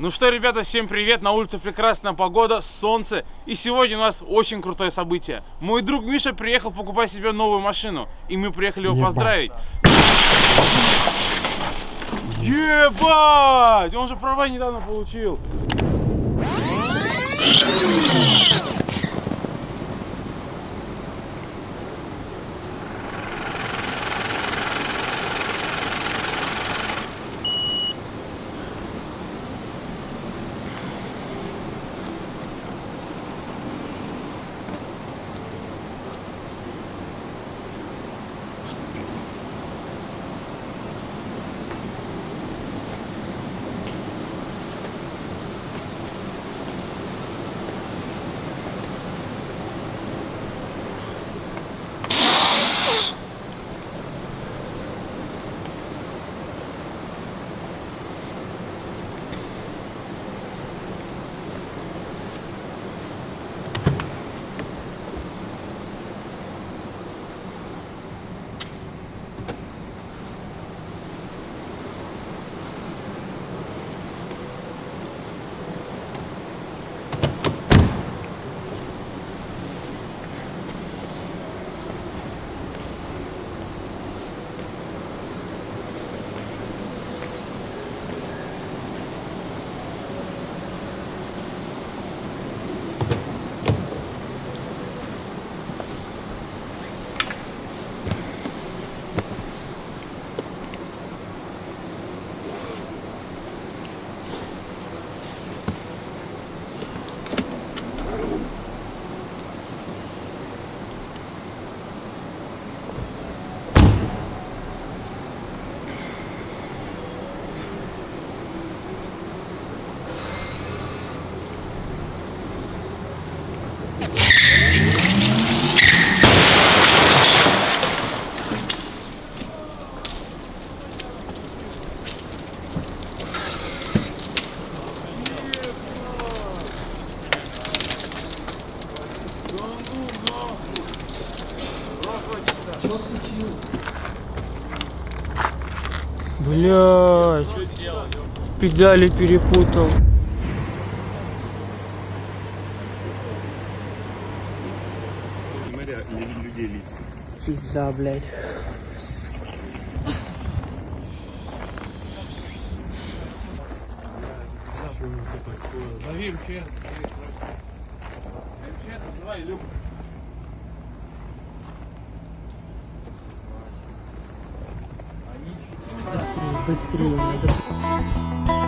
Ну что, ребята, всем привет! На улице прекрасная погода, солнце. И сегодня у нас очень крутое событие. Мой друг Миша приехал покупать себе новую машину. И мы приехали его поздравить. Ебать! Он же права недавно получил. Блять, педали перепутал. Людей лица. Пизда, блять. Лови МЧС. МЧС называй, Люк. Быстрее, быстрее надо.